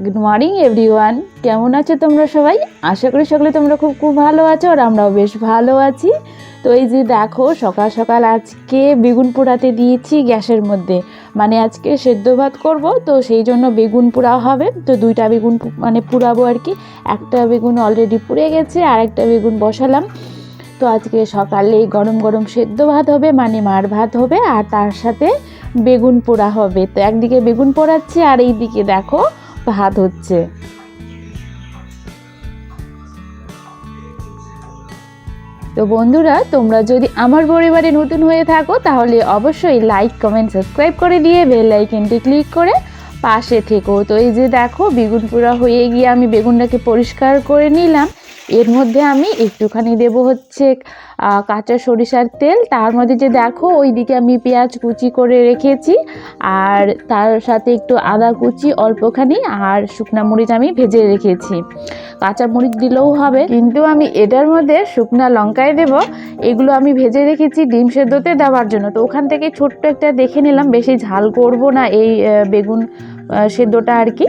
Good morning everyone, কেমন আছো তোমরা সবাই? আশা করি সকলে তোমরা খুব ভালো আছো আর আমরাও বেশ ভালো আছি। তো এই যে দেখো, সকাল সকাল আজকে বেগুন পোড়াতে দিয়েছি গ্যাসের মধ্যে, মানে আজকে সেদ্ধ ভাত করব, তো সেই জন্য বেগুন পোড়া হবে। তো দুইটা বেগুন পোড়াবো আর কি। একটা বেগুন অলরেডি পুড়ে গেছে আর একটা বেগুন বসালাম। তো আজকে সকালে গরম গরম সেদ্ধ ভাত হবে, মানে মার ভাত হবে, আর তার সাথে বেগুন পোড়া হবে। তো একদিকে বেগুন পোড়াচ্ছি আর এই দিকে দেখো ভাত হচ্ছে। তো বন্ধুরা, তোমরা যদি আমার পরিবারে নতুন হয়ে থাকো তাহলে অবশ্যই লাইক কমেন্ট সাবস্ক্রাইব করে দিয়ে বেল আইকনটি ক্লিক করে পাশে থেকো। তো এই যে দেখো, বেগুন পোড়া হয়ে গিয়ে আমি বেগুনটাকে পরিষ্কার করে নিলাম। এর মধ্যে আমি একটুখানি দেব হচ্ছে কাঁচা সরিষার তেল। তার মধ্যে যে দেখো, ওইদিকে আমি পেঁয়াজ কুচি করে রেখেছি, আর তার সাথে একটু আদা কুচি অল্পখানি, আর শুকনা মরিচ আমি ভেজে রেখেছি। কাঁচা মরিচ দিলেও হবে, কিন্তু আমি এটার মধ্যে শুকনা লঙ্কায় দেব। এগুলো আমি ভেজে রেখেছি ডিম সেদ্ধতে দেওয়ার জন্য। তো ওখান থেকে ছোট্ট একটা দেখে নিলাম, বেশি ঝাল করব না এই বেগুন সেদ্ধটা আর কি।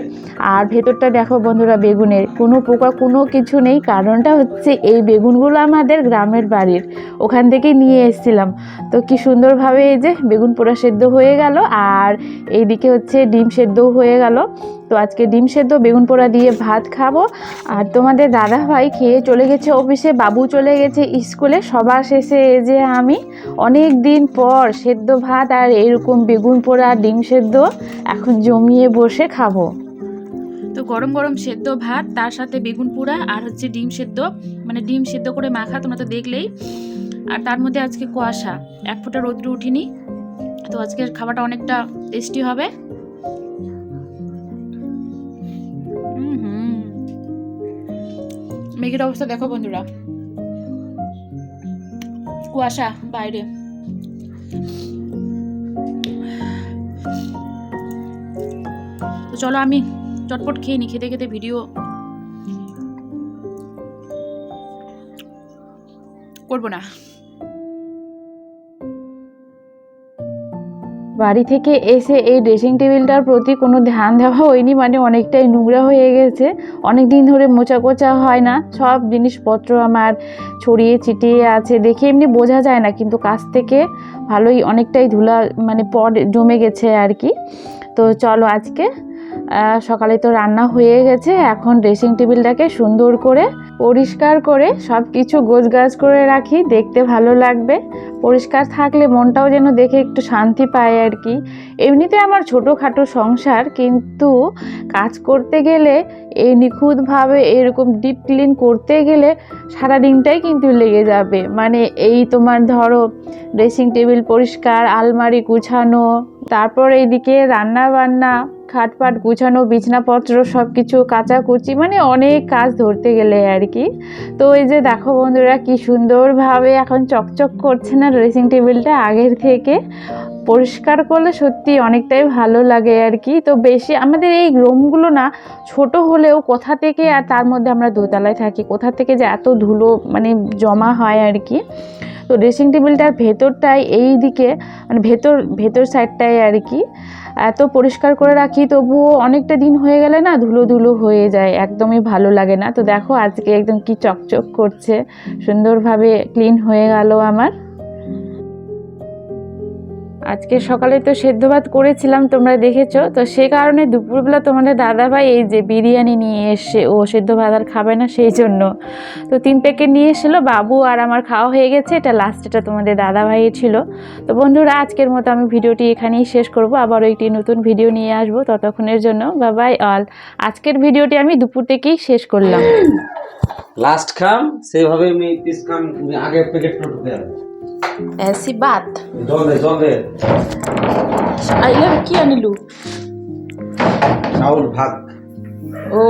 আর ভেতরটা দেখো বন্ধুরা, বেগুনের কোনো পোকা কোনো কিছু নেই। কারণটা হচ্ছে এই বেগুনগুলো আমাদের গ্রামের বাড়ির, ওখান থেকেই নিয়ে এসেছিলাম। তো কি সুন্দরভাবে এই যে বেগুন পোড়া সেদ্ধ হয়ে গেল, আর এইদিকে হচ্ছে ডিম সেদ্ধও হয়ে গেল। তো আজকে ডিম সেদ্ধ বেগুন পোড়া দিয়ে ভাত খাবো। আর তোমাদের দাদা ভাই খেয়ে চলে গেছে অফিসে, বাবু চলে গেছে স্কুলে। সবার শেষে এই যে আমি অনেক দিন পর সেদ্ধ ভাত আর এরকম বেগুন পোড়া ডিম সেদ্ধ এখন জমিয়ে বসে খাবো। তো গরম গরম সেদ্ধ ভাত, তার সাথে বেগুন পোড়া আর হচ্ছে ডিম সেদ্ধ, মানে ডিম সেদ্ধ করে মাখা, তোমরা তো দেখলেই। আর তার মধ্যে আজকে কুয়াশা, এক ফোঁটা রোদ্র উঠিনি। তো আজকের খাবারটা অনেকটা টেস্টি হবে। মেঘের অবস্থা দেখো বন্ধুরা, কুয়াশা বাইরে। তো চলো আমি চটপট খেয়ে নি, খেতে খেতে ভিডিও করবো না। বাড়ি থেকে এসে এই ড্রেসিং টেবিলটার প্রতি কোনো ধ্যান দেওয়া হয়নি, মানে অনেকটাই নোংরা হয়ে গেছে। অনেক দিন ধরে মোছা কোচা হয় না, সব জিনিসপত্র আমার ছড়িয়ে ছিটিয়ে আছে। দেখে এমনি বোঝা যায় না, কিন্তু কাছ থেকে ভালোই অনেকটাই ধুলা মানে পট জমে গেছে আর কি। তো চলো, আজকে সকালে তো রান্না হয়ে গেছে, এখন ড্রেসিং টেবিলটাকে সুন্দর করে পরিষ্কার করে সব কিছু গোছগাছ করে রাখি, দেখতে ভালো লাগবে। পরিষ্কার থাকলে মনটাও যেন দেখে একটু শান্তি পায় আর কি। এমনিতে আমার ছোটোখাটো সংসার, কিন্তু কাজ করতে গেলে এই নিখুঁতভাবে এরকম ডিপ ক্লিন করতে গেলে সারা দিনটাই কিন্তু লেগে যাবে। মানে এই তোমার ধরো ড্রেসিং টেবিল পরিষ্কার, আলমারি গুছানো, তারপর এইদিকে রান্না বান্না, খাটপাট গুছানো, বিছনাপত্র সব কিছু কাচাকুচি, মানে অনেক কাজ ধরতে গেলে আর কি। তো এই যে দেখো বন্ধুরা, কি সুন্দরভাবে এখন চকচক করছে না ড্রেসিং টেবিলটা আগের থেকে। পরিষ্কার করলে সত্যি অনেকটাই ভালো লাগে আর কি। তো বেশি আমাদের এই রুমগুলো না ছোট হলেও কোথা থেকে, আর তার মধ্যে আমরা দোতলায় থাকি, কোথা থেকে যে এত ধুলো মানে জমা হয় আর কি। তো ড্রেসিং টেবিলটার ভেতরটায় এই দিকে, মানে ভেতর সাইডটায় আর কি এত পরিষ্কার করে রাখি, তবুও অনেকটা দিন হয়ে গেলে না ধুলো ধুলো হয়ে যায়, একদমই ভালো লাগে না। তো দেখো আজকে একদম কি চকচক করছে, সুন্দরভাবে ক্লিন হয়ে গেল আমার। আজকে সকালে তো সেদ্ধ ভাত করেছিলাম, তোমরা দেখেছো। তো সে কারণে দুপুরবেলা তোমাদের দাদাভাই এই যে বিরিয়ানি নিয়ে এসে, ও সেদ্ধ ভাত আর খাবে না সেই জন্য। তো 3 প্যাকেট নিয়ে এসেছিলো, বাবু আর আমার খাওয়া হয়ে গেছে। এটা লাস্ট, এটা তোমাদের দাদাভাইয়ের ছিল। তো বন্ধুরা, আজকের মতো আমি ভিডিওটি এখানেই শেষ করব, আবারও একটি নতুন ভিডিও নিয়ে আসবো। ততক্ষণের জন্য বাই বাই অল। আজকের ভিডিওটি আমি দুপুর থেকেই শেষ করলাম। লাস্ট খাম সেভাবে আমি পিস খাম আগে প্যাকেট ঢুকে ऐसी बात জল দে আইলে কি আনিলু? চাউল ভাত ও